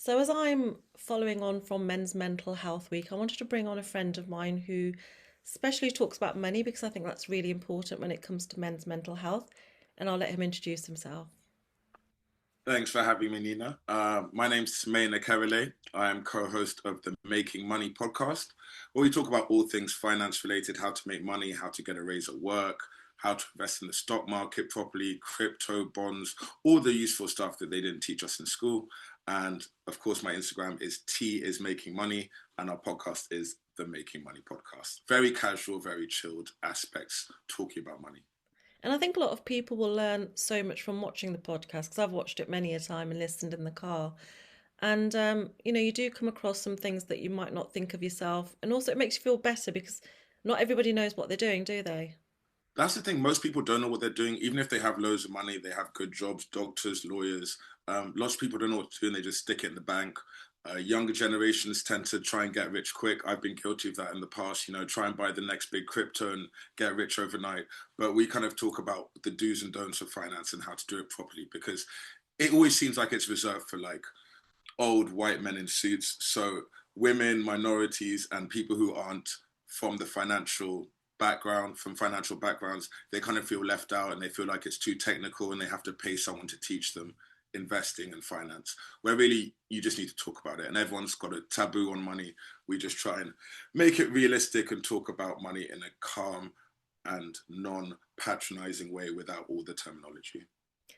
So, as I'm following on from Men's Mental Health Week, I wanted to bring on a friend of mine who especially talks about money because I think that's really important when it comes to men's mental health. And I'll let him introduce himself. Thanks for having me, Nina. My name's Timeyin Akerele. I am co-host of the Making Money podcast, where we talk about all things finance related, how to make money, how to get a raise at work, how to invest in the stock market properly, crypto, bonds, all the useful stuff that they didn't teach us in school. And of course, my Instagram is T is Making Money, and our podcast is the Making Money podcast. Very casual, very chilled aspects talking about money. And I think a lot of people will learn so much from watching the podcast because I've watched it many a time and listened in the car. And, you do come across some things that you might not think of yourself. And also, it makes you feel better because not everybody knows what they're doing, do they? That's the thing. Most people don't know what they're doing. Even if they have loads of money, they have good jobs, doctors, lawyers. Lots of people don't know what to do and they just stick it in the bank. Younger generations tend to try and get rich quick. I've been guilty of that in the past, try and buy the next big crypto and get rich overnight. But we kind of talk about the do's and don'ts of finance and how to do it properly because it always seems like it's reserved for like old white men in suits. So women, minorities, and people who aren't from the from financial backgrounds, they kind of feel left out and they feel like it's too technical and they have to pay someone to teach them investing and finance. Where really you just need to talk about it. And everyone's got a taboo on money. We just try and make it realistic and talk about money in a calm and non-patronizing way without all the terminology.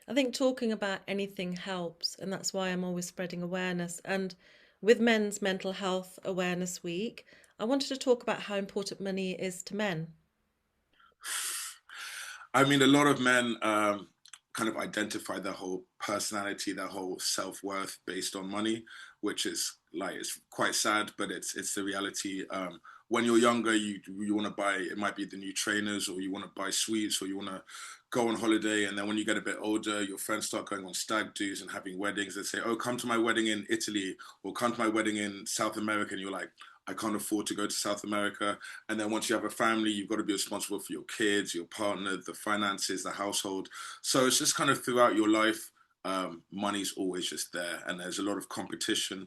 I think talking about anything helps, and that's why I'm always spreading awareness. And with Men's Mental Health Awareness Week, I wanted to talk about how important money is to men. I mean, a lot of men kind of identify their whole personality, their whole self worth based on money, which is like it's quite sad, but it's the reality. When you're younger, you want to buy it might be the new trainers, or you want to buy sweets, or you want to go on holiday, and then when you get a bit older, your friends start going on stag do's and having weddings. They say, "Oh, come to my wedding in Italy," or "Come to my wedding in South America," and you're like, "I can't afford to go to South America." And then once you have a family, you've got to be responsible for your kids, your partner, the finances, the household. So it's just kind of throughout your life, money's always just there, and there's a lot of competition.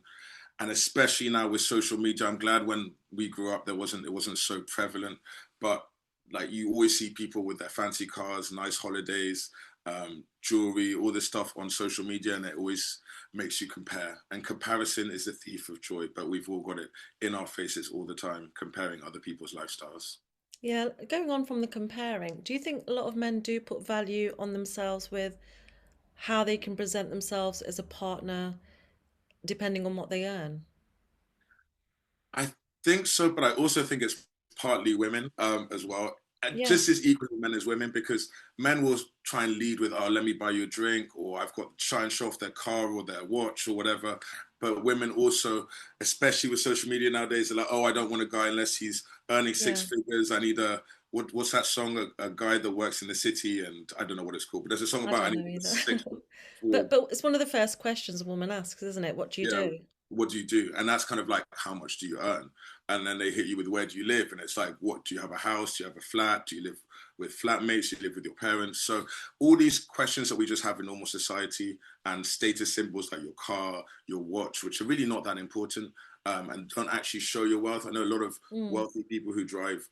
And especially now with social media, I'm glad when we grew up it wasn't so prevalent. But like you always see people with their fancy cars, nice holidays, jewelry, all this stuff on social media, and it always makes you compare. And comparison is the thief of joy, but we've all got it in our faces all the time, comparing other people's lifestyles. Yeah, going on from the comparing, do you think a lot of men do put value on themselves with how they can present themselves as a partner depending on what they earn? I think so, but I also think it's partly women as well. And Yeah, just as equally men as women, because men will try and lead with, "Oh, let me buy you a drink," or "I've got to try and show off their car or their watch or whatever." But women also, especially with social media nowadays, are like, "Oh, I don't want a guy unless he's earning six yeah. figures. I need what's that song? A guy that works in the city, and I don't know what it's called, but there's a song I about I don't need know a either. 6 foot But four. but it's one of the first questions a woman asks, isn't it? What do you Yeah, do? what do you do? And that's kind of like, how much do you earn? And then they hit you with, where do you live? And it's like, what do you have, a house? Do you have a flat? Do you live with flatmates? Do you live with your parents? So all these questions that we just have in normal society, and status symbols like your car, your watch, which are really not that important, and don't actually show your wealth. I know a lot of Mm, wealthy people who drive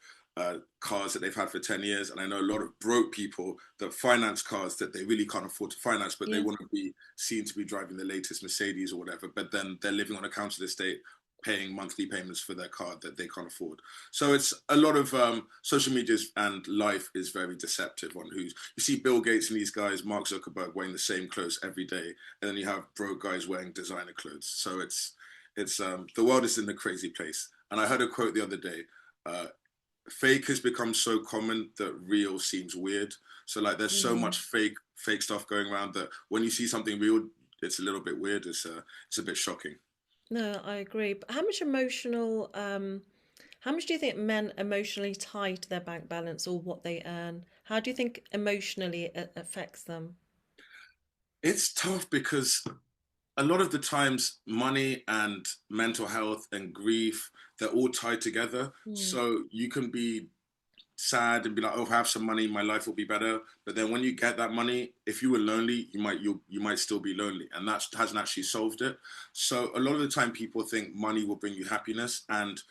cars that they've had for 10 years. And I know a lot of broke people that finance cars that they really can't afford to finance, but they yeah. want to be seen to be driving the latest Mercedes or whatever. But then they're living on a council estate, paying monthly payments for their car that they can't afford. So it's a lot of social media and life is very deceptive on who's, you see Bill Gates and these guys, Mark Zuckerberg, wearing the same clothes every day. And then you have broke guys wearing designer clothes. So it's the world is in a crazy place. And I heard a quote the other day. Uh, Fake has become so common that real seems weird. So like there's so Mm. much fake stuff going around that when you see something real, it's a little bit weird. It's a bit shocking. No, I agree. But how much do you think men emotionally tie to their bank balance or what they earn? How do you think emotionally it affects them? It's tough because a lot of the times money and mental health and grief, they're all tied together. Mm, So you can be sad and be like, oh, if I have some money, my life will be better. But then when you get that money, if you were lonely, you might still be lonely, and that hasn't actually solved it. So a lot of the time, people think money will bring you happiness, and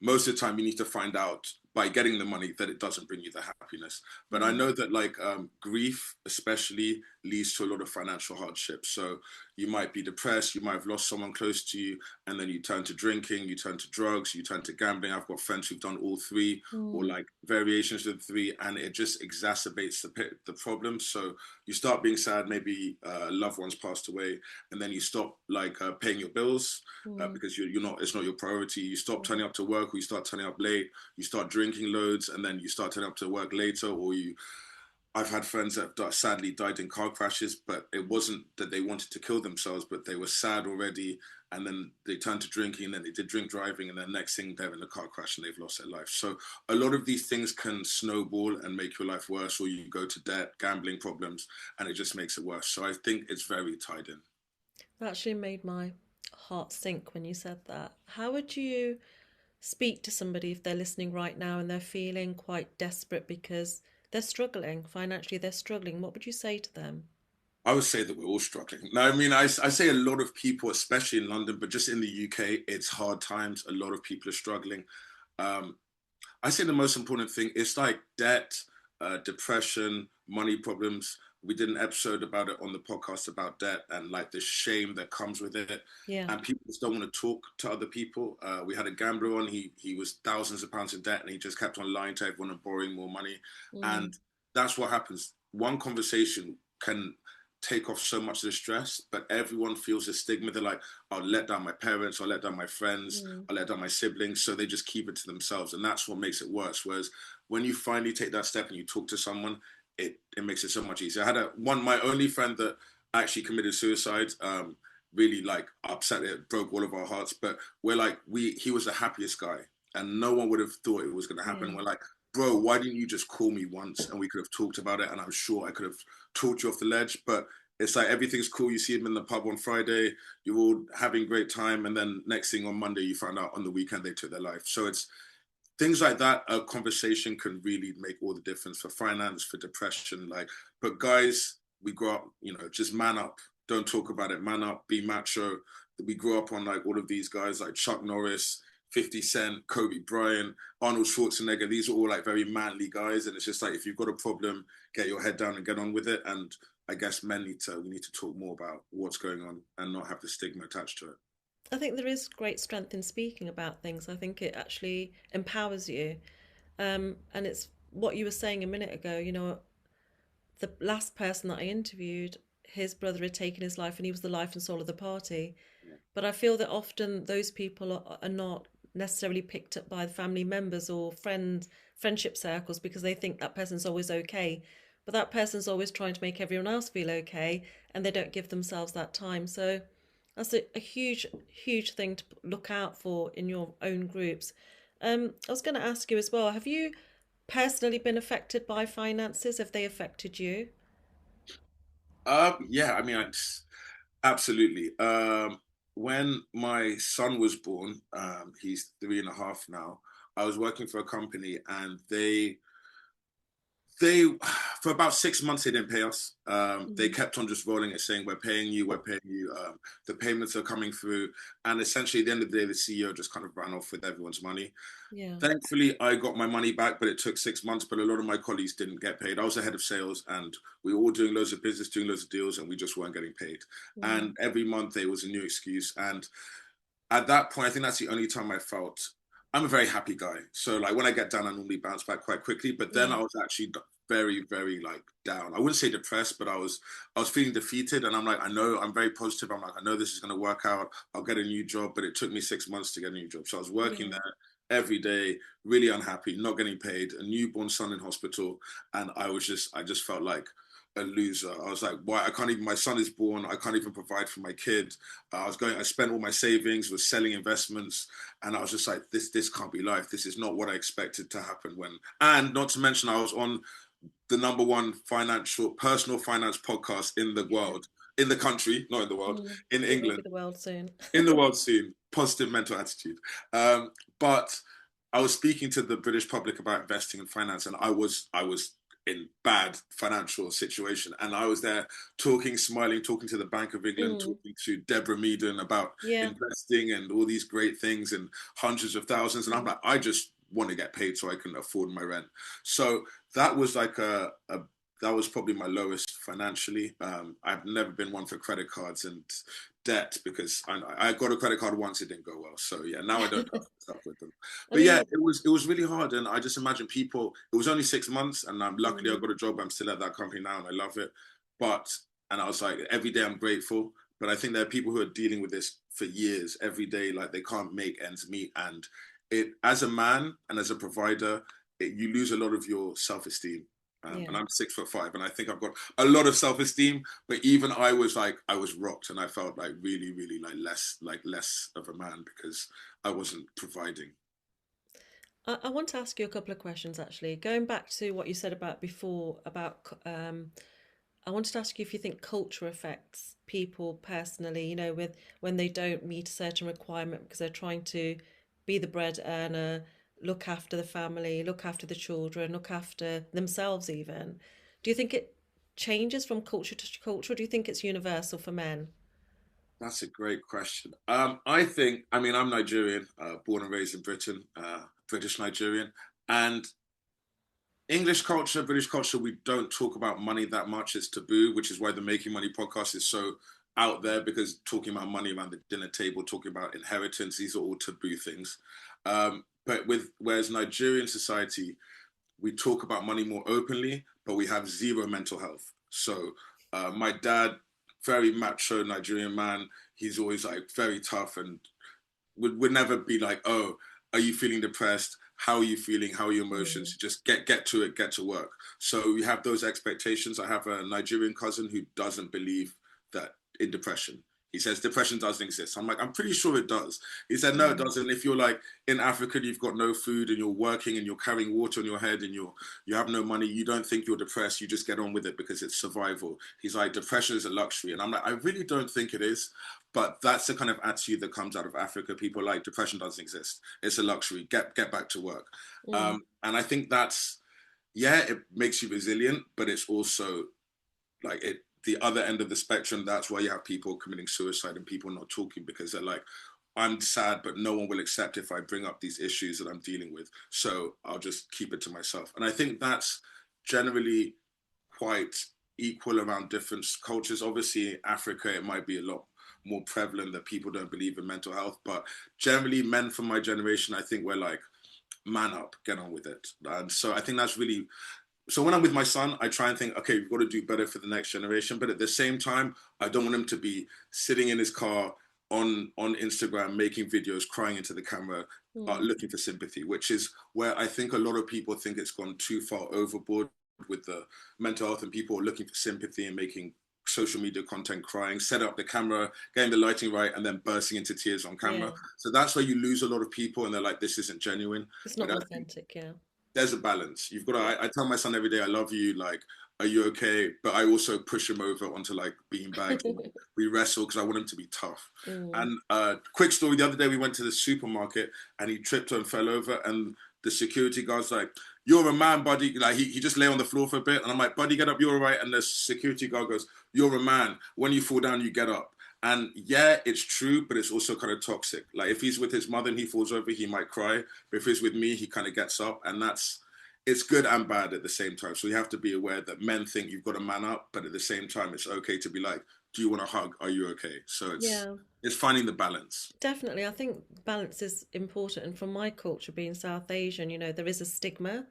most of the time, you need to find out by getting the money that it doesn't bring you the happiness. But I Mm, know that like grief, especially, leads to a lot of financial hardship. So you might be depressed, you might have lost someone close to you, and then you turn to drinking, you turn to drugs, you turn to gambling. I've got friends who've done all three or mm, like variations of the three, and it just exacerbates the problem. So you start being sad, maybe loved ones passed away, and then you stop like paying your bills mm, because you're not, it's not your priority. You stop mm, turning up to work, or you start turning up late. You start drinking loads, and then you start turning up to work later, or you. I've had friends that sadly died in car crashes, but it wasn't that they wanted to kill themselves, but they were sad already, and then they turned to drinking, and then they did drink driving, and then next thing they're in a car crash and they've lost their life. So a lot of these things can snowball and make your life worse, or you go to debt, gambling problems, and it just makes it worse. So I think it's very tied in. that actually made my heart sink when you said that. How would you speak to somebody if they're listening right now and they're feeling quite desperate because they're struggling financially, they're struggling? What would you say to them? I would say that we're all struggling. No, I mean, I say a lot of people, especially in London, but just in the UK, it's hard times. A lot of people are struggling. Um, I say the most important thing is like debt, depression, money problems. We did an episode about it on the podcast about debt and like the shame that comes with it. Yeah. And people just don't want to talk to other people. We had a gambler on. He was thousands of pounds in debt, and he just kept on lying to everyone and borrowing more money. Mm, And that's what happens. One conversation can take off so much of the stress, but everyone feels the stigma. They're like, I'll let down my parents, I'll let down my friends, mm, I'll let down my siblings. So they just keep it to themselves. And that's what makes it worse. Whereas when you finally take that step and you talk to someone, it makes it so much easier. I had my only friend that actually committed suicide. Really like upset, it broke all of our hearts. But we're like, he was the happiest guy, and no one would have thought it was going to happen. yeah. We're like, bro, why didn't you just call me once and we could have talked about it? And I'm sure I could have talked you off the ledge. But it's like everything's cool. You see him in the pub on Friday, you're all having a great time, and then next thing on Monday, you find out on the weekend they took their life. So it's things like that. A conversation can really make all the difference for finance, for depression. Like, but guys, we grow up, just man up. Don't talk about it. Man up. Be macho. We grew up on like all of these guys like Chuck Norris, 50 Cent, Kobe Bryant, Arnold Schwarzenegger. These are all like very manly guys, and it's just like if you've got a problem, get your head down and get on with it. And I guess we need to talk more about what's going on and not have the stigma attached to it. I think there is great strength in speaking about things. I think it actually empowers you. And it's what you were saying a minute ago. The last person that I interviewed, his brother had taken his life and he was the life and soul of the party. Yeah. But I feel that often those people are not necessarily picked up by the family members or friendship circles because they think that person's always okay. But that person's always trying to make everyone else feel okay and they don't give themselves that time. So that's a huge, huge thing to look out for in your own groups. I was going to ask you as well, have you personally been affected by finances? Have they affected you? Yeah, I mean, absolutely. When my son was born, he's 3.5 now. I was working for a company, and they for about 6 months they didn't pay us. They Mm, kept on just rolling it, saying we're paying you, we're paying you. The payments are coming through, and essentially at the end of the day, the CEO just kind of ran off with everyone's money. yeah. Thankfully, I got my money back, but it took 6 months. But a lot of my colleagues didn't get paid. I was the head of sales, and we were all doing loads of business, doing loads of deals, and we just weren't getting paid. Mm, And every month there was a new excuse. And at that point, I think that's the only time I felt I'm a very happy guy. So like when I get down, I normally bounce back quite quickly. But then yeah. I was actually very, very like down. I wouldn't say depressed, but I was feeling defeated. And I'm like, I know I'm very positive. I'm like, I know this is going to work out. I'll get a new job. But it took me 6 months to get a new job. So I was working Yeah. there every day, really unhappy, not getting paid, a newborn son in hospital, and I just felt like a loser. I was like, why? I can't even. My son is born. I can't even provide for my kid. I spent all my savings, was selling investments, and I was just like, this can't be life. This is not what I expected to happen when. And not to mention, I was on the number one personal finance podcast in the Yeah. world, in the country, not in the world, Mm. in It will be England, the world soon. in the world soon. Positive mental attitude. But I was speaking to the British public about investing in finance, and I was in bad financial situation, and I was there talking, smiling, talking to the Bank of England, Mm, talking to Deborah Meaden about yeah. investing and all these great things and hundreds of thousands, and I'm Mm, like, I just want to get paid so I can afford my rent. So that was like a that was probably my lowest financially. I've never been one for credit cards and debt because I got a credit card once, it didn't go well. So yeah, now I don't have stuff with them. I But yeah, mean, it was really hard, and I just imagine people. It was only 6 months, and luckily I mm, got a job. I'm still at that company now, and I love it. But and I was like, every day I'm grateful. But I think there are people who are dealing with this for years, every day, like they can't make ends meet, and it as a man and as a provider, you lose a lot of your self-esteem. yeah. And I'm 6'5", and I think I've got a lot of self-esteem. But even I was like, I was rocked, and I felt like really, really like less of a man because I wasn't providing. I want to ask you a couple of questions actually. Going back to what you said about before about I wanted to ask you if you think culture affects people personally, with when they don't meet a certain requirement because they're trying to be the bread earner, look after the family, look after the children, look after themselves even. Do you think it changes from culture to culture, or do you think it's universal for men? That's a great question. I think, I mean, I'm Nigerian, born and raised in Britain, British Nigerian, and English culture, British culture, we don't talk about money that much. It's taboo, which is why the Making Money podcast is so out there because talking about money around the dinner table, talking about inheritance, these are all taboo things. But whereas Nigerian society, we talk about money more openly, but we have zero mental health. So my dad, very macho Nigerian man, he's always like very tough and would never be like, oh, are you feeling depressed? How are you feeling? How are your Mm, emotions? Just get to it, get to work. So we have those expectations. I have a Nigerian cousin who doesn't believe that in depression. He says depression doesn't exist. I'm like, I'm pretty sure it does. He said, no, it mm, doesn't. If you're like in Africa, you've got no food and you're working and you're carrying water on your head and you have no money, you don't think you're depressed. You just get on with it because it's survival. He's like, depression is a luxury. And I'm like, I really don't think it is. But that's the kind of attitude that comes out of Africa. People like depression doesn't exist. It's a luxury. Get back to work. mm, And I think that's yeah, it makes you resilient, but it's also like it the other end of the spectrum. That's why you have people committing suicide and people not talking because they're like, I'm sad, but no one will accept if I bring up these issues that I'm dealing with. So I'll just keep it to myself. And I think that's generally quite equal around different cultures. Obviously, Africa, it might be a lot more prevalent that people don't believe in mental health, but generally, men from my generation, I think we're like, man up, get on with it. And so I think that's really so when I'm with my son, I try and think, okay, we've got to do better for the next generation. But at the same time, I don't want him to be sitting in his car on Instagram making videos, crying into the camera, mm. looking for sympathy, which is where I think a lot of people think it's gone too far overboard with the mental health and people are looking for sympathy and making social media content crying, set up the camera, getting the lighting right, and then bursting into tears on camera. Yeah. So that's where you lose a lot of people and they're like, this isn't genuine. It's But not I think authentic, yeah. there's a balance. You've got to. Yeah. I tell my son every day, I love you. Like, are you okay? But I also push him over onto like bean bags. And we wrestle because I want him to be tough. Mm, And quick story: the other day we went to the supermarket and he tripped and fell over, and the security guard's like, "You're a man, buddy." Like he just lay on the floor for a bit, and I'm like, "Buddy, get up. You're all right." And the security guard goes, "You're a man. When you fall down, you get up." And yeah, it's true, but it's also kind of toxic. Like if he's with his mother and he falls over, he might cry. But if he's with me, he kind of gets up, and that's it's good and bad at the same time. So you have to be aware that men think you've got to man up, but at the same time, it's okay to be like, "Do you want a hug? Are you okay?" So yeah. it's finding the balance. Definitely, I think balance is important. And from my culture, being South Asian, there is a stigma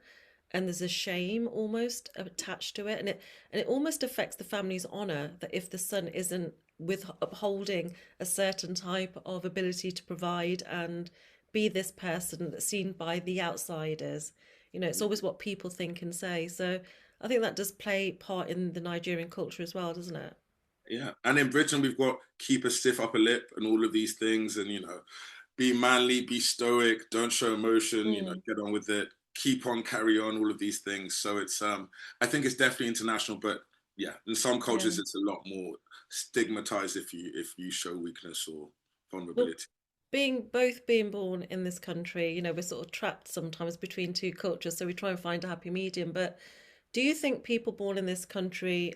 and there's a shame almost attached to it, and it almost affects the family's honor that if the son isn't with upholding a certain type of ability to provide and be this person that's seen by the outsiders. It's always what people think and say. So I think that does play part in the Nigerian culture as well, doesn't it? Yeah, and in Britain we've got keep a stiff upper lip and all of these things, and be manly, be stoic, don't show emotion, Mm, get on with it, keep on, carry on, all of these things. So it's I think it's definitely international, but yeah, in some yeah. cultures it's a lot more stigmatized if you show weakness or Well, vulnerability. being born in this country, we're sort of trapped sometimes between two cultures, so we try and find a happy medium. But do you think people born in this country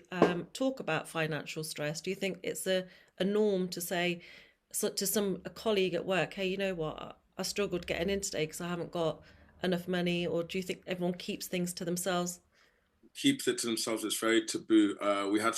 talk about financial stress? Do you think it's a norm to say to a colleague at work, hey, you know what, I struggled getting in today because I haven't got enough money? Or do you think everyone keeps things to themselves? Keeps it to themselves. It's very taboo. We had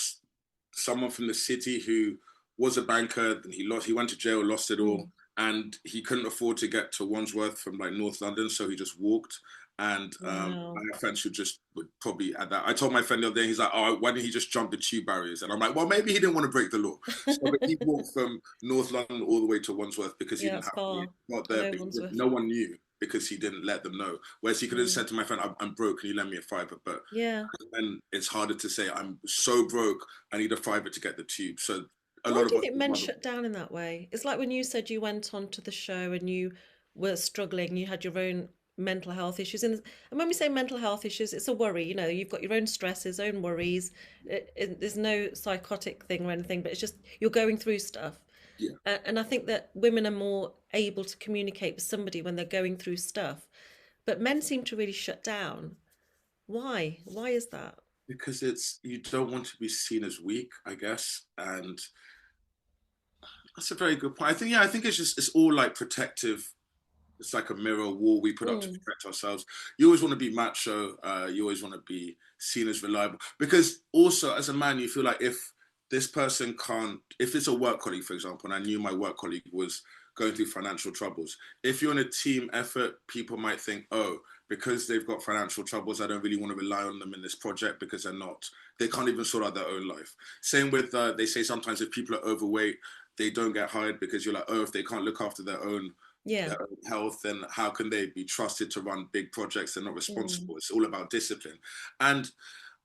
someone from the city who was a banker, and he went to jail, lost it all, Mm. and he couldn't afford to get to Wandsworth from like North London, so he just walked. And I Wow. have friends who just would probably at that. I told my friend the other day, he's like, "Oh, why didn't he just jump the tube barriers?" And I'm like, "Well, maybe he didn't want to break the law." So, but he walked from North London all the way to Wandsworth because he Yeah, didn't it's have money. far. Got I there, know but Wandsworth. no one knew because he didn't let them know. Whereas he could have Mm. said to my friend, I'm broke, can you lend me a fiver?" But Yeah. then it's harder to say I'm so broke I need a fiver to get the tube. So a Why lot do of you us think would men rather. shut down in that way? It's like when you said you went on to the show and you were struggling, you had your own mental health issues. And when we say mental health issues, it's a worry. You've got your own stresses, own worries. There's no psychotic thing or anything, but it's just you're going through stuff. Yeah, And I think that women are more able to communicate with somebody when they're going through stuff. But men seem to really shut down. Why? Why is that? because it's you don't want to be seen as weak, I guess, and that's a very good point. I think it's all like protective. It's like a mirror wall we put up to Mm, protect ourselves. You always want to be macho. You always want to be seen as reliable. Because also, as a man, you feel like if this person can't, if it's a work colleague, for example, and I knew my work colleague was going through financial troubles, if you're in a team effort, people might think, oh, because they've got financial troubles, I don't really want to rely on them in this project because they can't even sort out their own life. Same with, they say sometimes if people are overweight, they don't get hired because you're like, oh, if they can't look after yeah. their own health, then how can they be trusted to run big projects? They're not Mm, responsible. It's all about discipline. And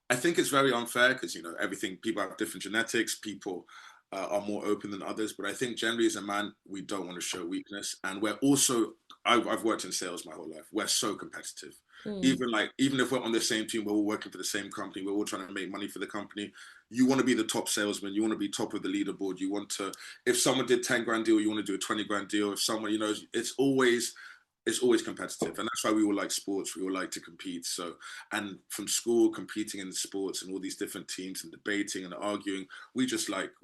I think it's very unfair because, everything, people have different genetics, people are more open than others. But I think generally as a man, we don't want to show weakness. And we're also, I've worked in sales my whole life. We're so competitive. mm, Even if we're on the same team, we're all working for the same company, we're all trying to make money for the company. You want to be the top salesman, you want to be top of the leaderboard, you want to, if someone did 10 grand deal, you want to do a 20 grand deal. If someone, it's always competitive, and that's why we all like sports. We all like to compete. So, and from school, competing in sports and all these different teams and debating and arguing, we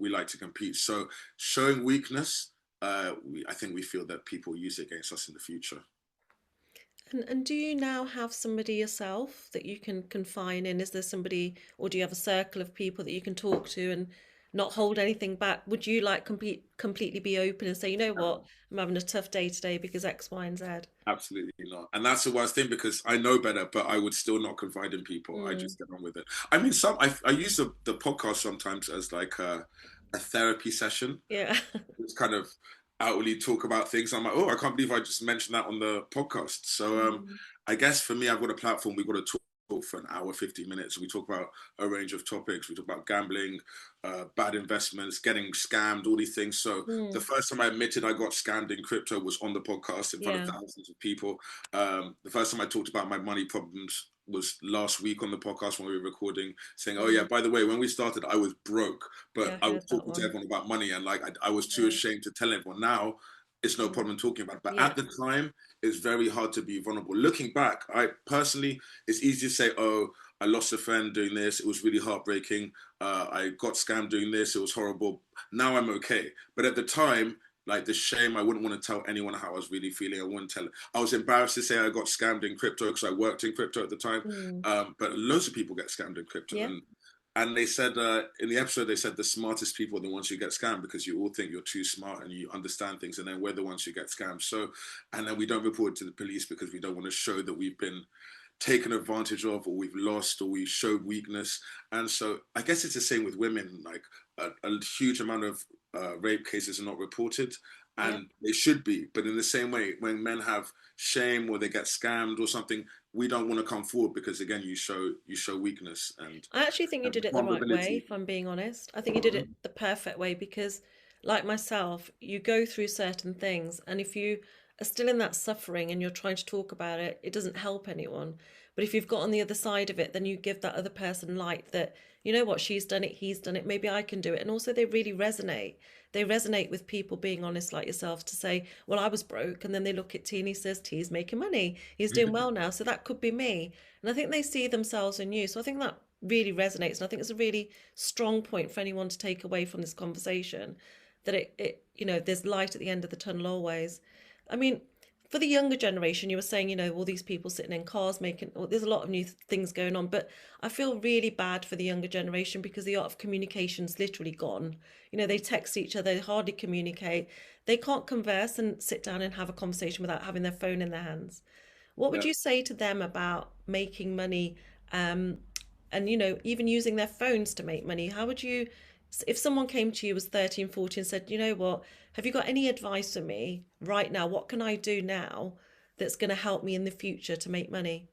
like to compete. So, showing weakness, I think we feel that people use it against us in the future. and do you now have somebody yourself that you can confine in? Is there somebody, or do you have a circle of people that you can talk to and not hold anything back? Would you like completely be open and say, you know what, I'm having a tough day today because X, Y, and Z? Absolutely not. And that's the worst thing because I know better, but I would still not confide in people. I Mm, just get on with it. I mean, I use the podcast sometimes as like a therapy session. yeah. Just kind of outwardly talk about things. I'm like, oh, I can't believe I just mentioned that on the podcast. So Mm, I guess for me, I've got a platform. We've got to talk for an hour, 50 minutes. We talk about a range of topics. We talk about gambling, bad investments, getting scammed, all these things. So the mm, first time I admitted I got scammed in crypto was on the podcast in front of yeah. thousands of people. The first time I talked about my money problems was last week on the podcast when we were recording, saying, "Oh yeah, Mm, by the way, when we started, I was broke, yeah, but I I was heard that talking to one. everyone about money, and like I was too Yeah. ashamed to tell everyone. Now it's no Mm, problem talking about it, but yeah. at the time, it's very hard to be vulnerable. Looking back, I personally, it's easy to say, oh, I lost a friend doing this. It was really heartbreaking. I got scammed doing this. It was horrible. Now I'm okay. But at the time, like the shame, I wouldn't want to tell anyone how I was really feeling. I wouldn't tell. I was embarrassed to say I got scammed in crypto because I worked in crypto at the time. Mm, But loads of people get scammed in crypto, yeah. and they said in the episode they said the smartest people are the ones who get scammed because you all think you're too smart and you understand things, and then we're the ones who get scammed. So, and then we don't report it to the police because we don't want to show that we've been taken advantage of or we've lost or we showed weakness. And so I guess it's the same with women. Like a huge amount of rape cases are not reported, Yeah. and they should be. But in the same way, when men have shame or they get scammed or something, we don't want to come forward because again, you show weakness and I actually think you did it the right way, vulnerability. if I'm being honest. I think you did it the perfect way because, like myself, you go through certain things, and if you are still in that suffering and you're trying to talk about it, it doesn't help anyone. But if you've got on the other side of it, then you give that other person light that, you know what, she's done it, he's done it, maybe I can do it. And also, they really resonate. They resonate with people being honest like yourself to say, well, I was broke. And then they look at T and he says, T's making money. He's doing well now. So that could be me. And I think they see themselves in you. So I think that really resonates. And I think it's a really strong point for anyone to take away from this conversation that there's light at the end of the tunnel always. I mean, for the younger generation, you were saying, all these people sitting in cars making, well, there's a lot of new things going on, but I feel really bad for the younger generation because the art of communication's literally gone. They text each other, they hardly communicate. They can't converse and sit down and have a conversation without having their phone in their hands. What would Yeah. you say to them about making money, um, and even using their phones to make money? How would you, if someone came to you was 13, 14 and said, you know what, have you got any advice for me right now? What can I do now that's going to help me in the future to make money?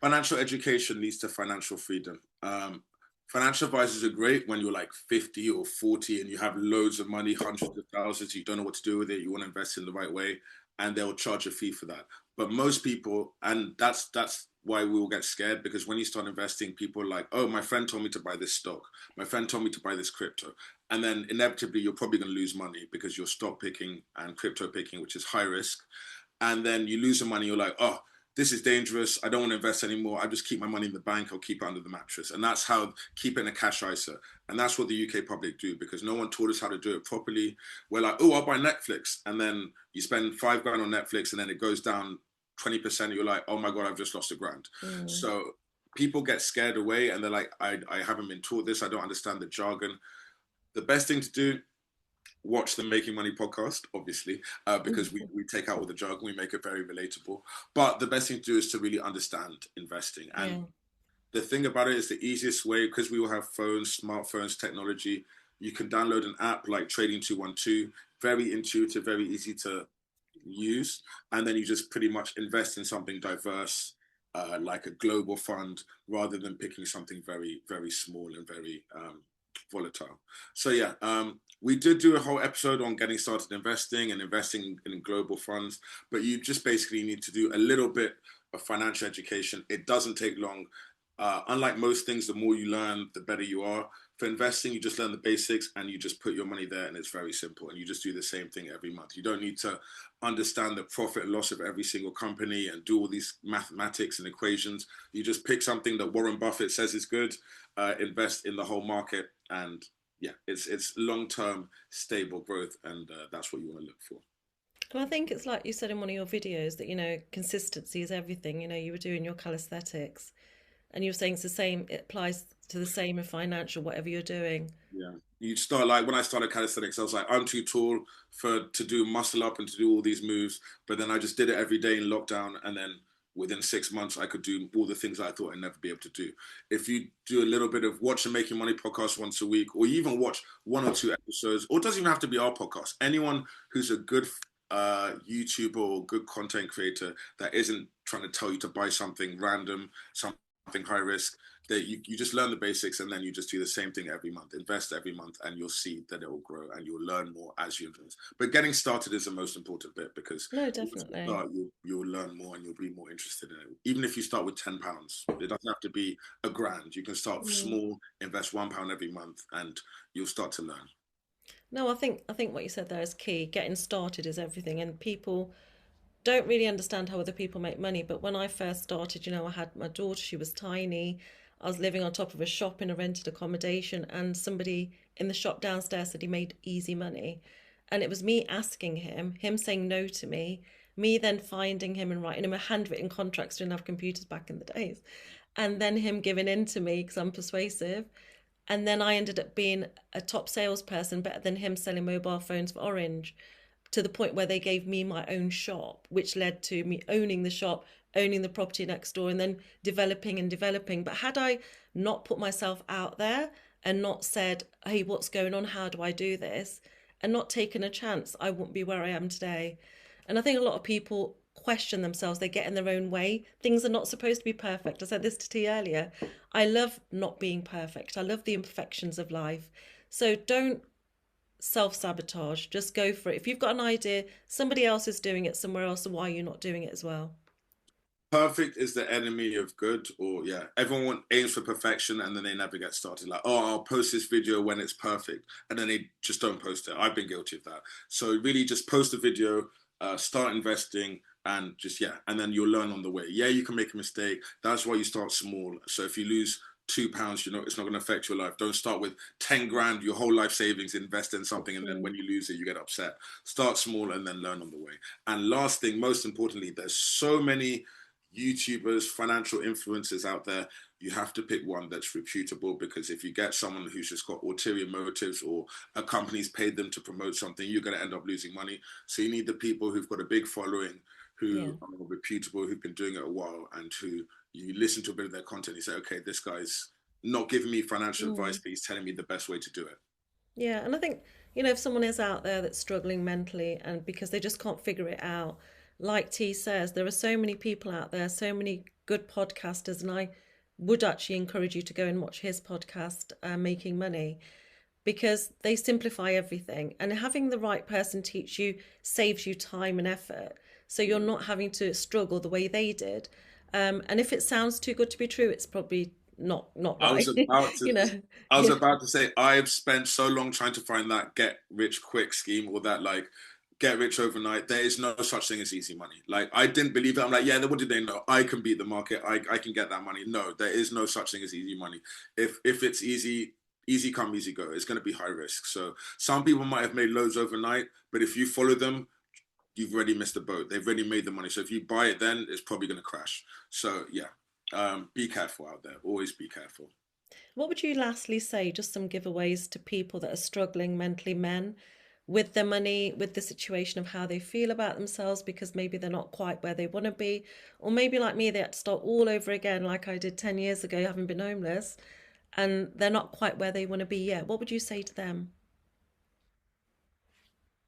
Financial education leads to financial freedom. Financial advisors are great when you're like 50 or 40 and you have loads of money, hundreds of thousands, you don't know what to do with it, you want to invest in the right way, and they'll charge a fee for that. But most people, and that's why we will get scared, because when you start investing, people are like, oh, my friend told me to buy this stock, my friend told me to buy this crypto. And then inevitably you're probably going to lose money because you're stock picking and crypto picking, which is high risk. And then you lose the money, you're like, oh, this is dangerous. I don't want to invest anymore. I just keep my money in the bank. I'll keep it under the mattress. And that's how, keep it in a cash ISA. And that's what the UK public do, because no one taught us how to do it properly. We're like, oh, I'll buy Netflix. And then you spend 5 grand on Netflix and then it goes down 20%. You're like, oh my God, I've just lost a grand. Mm, So people get scared away and they're like, I haven't been taught this. I don't understand the jargon. The best thing to do, watch the Making Money podcast, obviously, because we take out all the jargon, we make it very relatable. But the best thing to do is to really understand investing. And yeah. the thing about it is the easiest way, because we all have phones, smartphones, technology, you can download an app like Trading 212, very intuitive, very easy to use. And then you just pretty much invest in something diverse, like a global fund, rather than picking something very, very small and very volatile. So yeah, we did do a whole episode on getting started investing and investing in global funds, but you just basically need to do a little bit of financial education. It doesn't take long. Unlike most things, the more you learn, the better you are. For investing, you just learn the basics and you just put your money there, and it's very simple. And you just do the same thing every month. You don't need to understand the profit and loss of every single company and do all these mathematics and equations. You just pick something that Warren Buffett says is good, invest in the whole market, and yeah, it's long term stable growth, and that's what you want to look for. And I think it's like you said in one of your videos that, consistency is everything. You were doing your calisthenics and you were saying it's the same, it applies to the same in financial, whatever you're doing. Yeah, you start like when I started calisthenics, I was like, I'm too tall for to do muscle up and to do all these moves. But then I just did it every day in lockdown, and then within 6 months, I could do all the things that I thought I'd never be able to do. If you do a little bit of watch the Making Money podcast once a week, or you even watch one or two episodes, or it doesn't even have to be our podcast. Anyone who's a good YouTuber or good content creator that isn't trying to tell you to buy something random, something high risk, that you just learn the basics and then you just do the same thing every month, invest every month, and you'll see that it will grow and you'll learn more as you invest. But getting started is the most important bit, because No, once you definitely. start, you'll learn more and you'll be more interested in it. Even if you start with £10, it doesn't have to be a grand. You can start Mm. small, invest £1 every month, and you'll start to learn. No, I think what you said there is key. Getting started is everything, and people don't really understand how other people make money. But when I first started, I had my daughter, she was tiny. I was living on top of a shop in a rented accommodation, and somebody in the shop downstairs said he made easy money. And it was me asking him saying no to me then finding him and writing him a handwritten contract. Didn't have computers back in the days. And then him giving in to me because I'm persuasive. And then I ended up being a top salesperson, better than him selling mobile phones for Orange, to the point where they gave me my own shop, which led to me owning the shop, owning the property next door, and then developing and developing. But had I not put myself out there and not said, hey, what's going on? How do I do this? And not taken a chance, I wouldn't be where I am today. And I think a lot of people question themselves, they get in their own way. Things are not supposed to be perfect. I said this to T earlier. I love not being perfect, I love the imperfections of life. So don't self sabotage. Just go for it. If you've got an idea, somebody else is doing it somewhere else, so why are you not doing it as well? perfect is the enemy of good, or yeah, everyone aims for perfection and then they never get started. Like, oh, I'll post this video when it's perfect, and then they just don't post it. I've been guilty of that. So really, just post a video, start investing, and just yeah, and then you'll learn on the way. Yeah, you can make a mistake. That's why you start small. So if you lose £2, it's not going to affect your life. Don't start with 10 grand, your whole life savings, invest in something, and then Mm, when you lose it, you get upset. Start small and then learn on the way. And last thing, most importantly, there's so many YouTubers, financial influencers out there. You have to pick one that's reputable, because if you get someone who's just got ulterior motives, or a company's paid them to promote something, you're going to end up losing money. So you need the people who've got a big following, yeah. who are reputable, who've been doing it a while, and who you listen to a bit of their content. You say, okay, this guy's not giving me financial advice, Mm. but he's telling me the best way to do it. Yeah, and I think, if someone is out there that's struggling mentally and because they just can't figure it out, like T says, there are so many people out there, so many good podcasters, and I would actually encourage you to go and watch his podcast, Making Money, because they simplify everything. And having the right person teach you saves you time and effort. So you're Yeah. not having to struggle the way they did. And if it sounds too good to be true, it's probably not I was right. about to you know, I was yeah. about to say, I've spent so long trying to find that get rich quick scheme, or that like get rich overnight. There is no such thing as easy money. Like, I didn't believe it. I'm like, yeah, what did they know? I can beat the market. I can get that money. No, there is no such thing as easy money. If it's easy, easy come, easy go. It's going to be high risk. So some people might have made loads overnight, but if you follow them, you've already missed the boat. They've already made the money. So if you buy it, then it's probably going to crash. So yeah, be careful out there. Always be careful. What would you lastly say, just some giveaways to people that are struggling mentally, men, with their money, with the situation of how they feel about themselves, because maybe they're not quite where they want to be, or maybe like me, they had to start all over again, like I did 10 years ago, having been homeless, and they're not quite where they want to be yet. What would you say to them?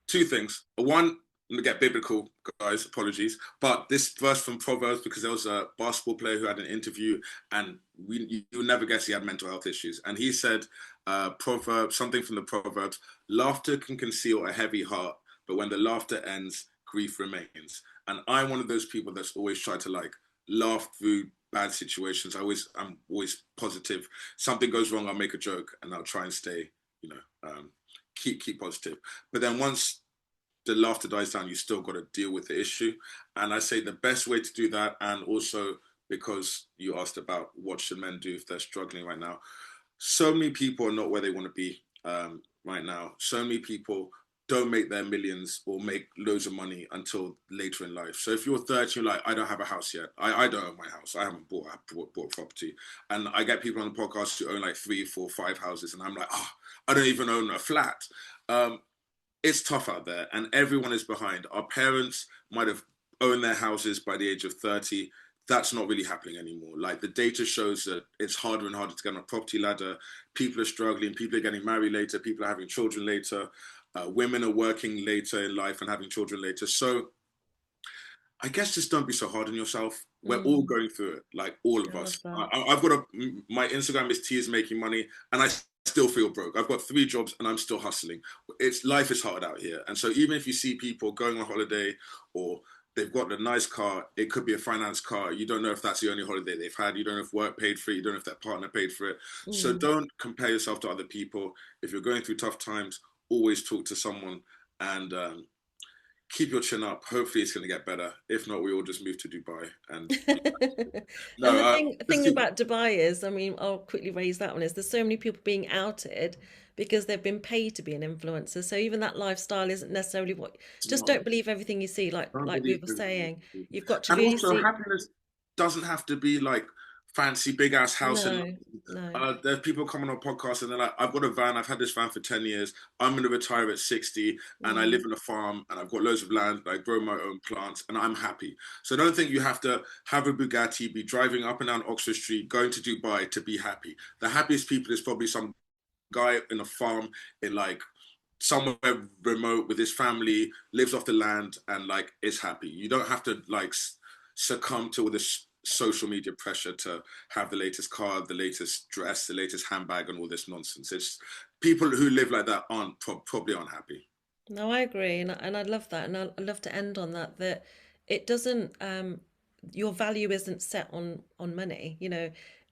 Two things. One, I'm gonna get biblical, guys. Apologies, but this verse from Proverbs, because there was a basketball player who had an interview, and you'll never guess he had mental health issues, and he said, Proverbs, something from the Proverbs: laughter can conceal a heavy heart, but when the laughter ends, grief remains. And I'm one of those people that's always tried to like laugh through bad situations. I'm always positive. Something goes wrong, I'll make a joke, and I'll try and stay, you know, keep positive. But then once the laughter dies down, you still got to deal with the issue. And I say the best way to do that, and also because you asked about what should men do if they're struggling right now, so many people are not where they want to be right now. So many people don't make their millions or make loads of money until later in life. So if you're 30, you're like, I don't have a house yet. I don't own my house. I haven't bought property. And I get people on the podcast who own like three, four, five houses. And I'm like, oh, I don't even own a flat. Um, it's tough out there, and everyone is behind. Our parents might have owned their houses by the age of 30. That's not really happening anymore. Like, the data shows that it's harder and harder to get on a property ladder. People are struggling. People are getting married later. People are having children later. Women are working later in life and having children later. So I guess just don't be so hard on yourself. We're all Mm, going through it, like all I of love us. that. I've got my Instagram is T is making money, and I still feel broke. I've got three jobs and I'm still hustling. It's life is hard out here, and so even if you see people going on holiday, or they've got a nice car, it could be a finance car. You don't know if that's the only holiday they've had. You don't know if work paid for it. You don't know if their partner paid for it. So Mm. don't compare yourself to other people. If you're going through tough times, always talk to someone, and keep your chin up. Hopefully, it's going to get better. If not, we all just move to Dubai and be nice. And No, the thing just keep. about Dubai is, I mean, I'll quickly raise that one, is there's so many people being outed because they've been paid to be an influencer. So even that lifestyle isn't necessarily what, It's just not. don't believe everything you see, Don't like we believe were everything. saying. You've got to And really also, see. happiness doesn't have to be like fancy, big ass house in No, London. no. There's people coming on podcasts and they're like, I've got a van, I've had this van for 10 years, I'm going to retire at 60, and I live Mm, in a farm, and I've got loads of land, I grow my own plants, and I'm happy. So I don't think you have to have a Bugatti, be driving up and down Oxford Street, going to Dubai to be happy. The happiest people is probably some guy in a farm in like somewhere remote with his family, lives off the land, and like is happy. You don't have to like succumb to all this social media pressure to have the latest car, the latest dress, the latest handbag, and all this nonsense. It's people who live like that aren't probably aren't happy. no, I agree, and I love that, and I love to end on that. That it doesn't. your value isn't set on money.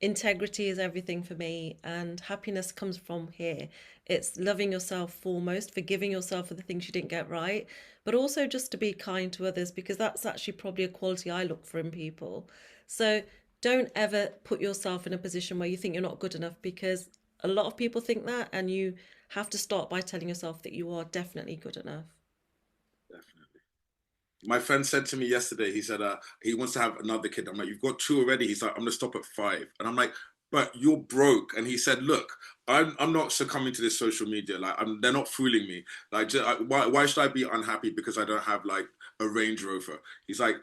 Integrity is everything for me, and happiness comes from here. It's loving yourself foremost, forgiving yourself for the things you didn't get right, but also just to be kind to others, because that's actually probably a quality I look for in people. So don't ever put yourself in a position where you think you're not good enough, because a lot of people think that, and you have to start by telling yourself that you are definitely good enough. Definitely. My friend said to me yesterday, he said he wants to have another kid. I'm like, you've got two already. He's like, I'm gonna stop at five. And I'm like, but you're broke. And he said, look, I'm not succumbing to this social media. Like, they're not fooling me. Like, why should I be unhappy because I don't have like a Range Rover? He's like,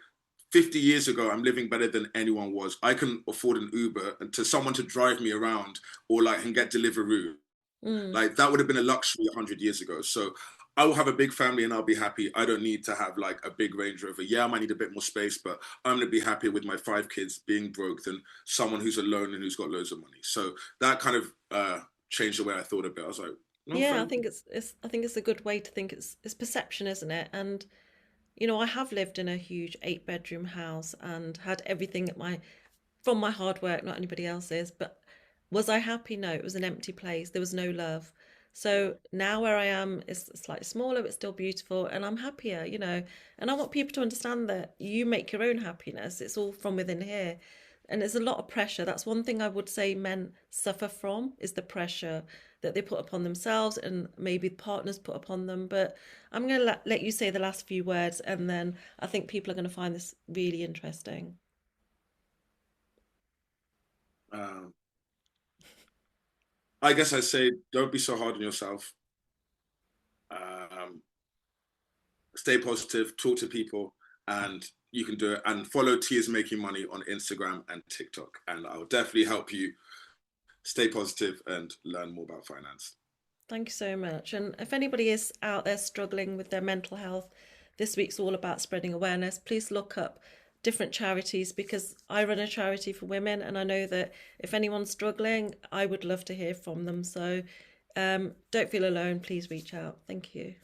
50 years ago, I'm living better than anyone was. I can afford an Uber and to someone to drive me around or like and get Deliveroo. Mm. Like that would have been a luxury 100 years ago. So I will have a big family and I'll be happy. I don't need to have like a big Range Rover. Yeah, I might need a bit more space, but I'm going to be happy with my five kids being broke than someone who's alone and who's got loads of money. So that kind of changed the way I thought a bit. I was like, no, Yeah, I friend. think it's a good way to think. It's perception, isn't it? And I have lived in a huge 8 bedroom house and had everything at my from my hard work, not anybody else's. But was I happy? No, it was an empty place. There was no love. Yeah, So now where I am is slightly smaller, but still beautiful, and I'm happier. And I want people to understand that you make your own happiness. It's all from within here. And there's a lot of pressure. That's one thing I would say men suffer from, is the pressure that they put upon themselves and maybe partners put upon them. But I'm going to let you say the last few words, and then I think people are going to find this really interesting. um, I guess I say don't be so hard on yourself. Um, Stay positive, talk to people, and you can do it. And follow T is Making Money on Instagram and TikTok, and I'll definitely help you stay positive and learn more about finance. Thank you so much. And if anybody is out there struggling with their mental health, this week's all about spreading awareness. Please look up different charities, because I run a charity for women, and I know that if anyone's struggling, I would love to hear from them. So don't feel alone. Please reach out. Thank you.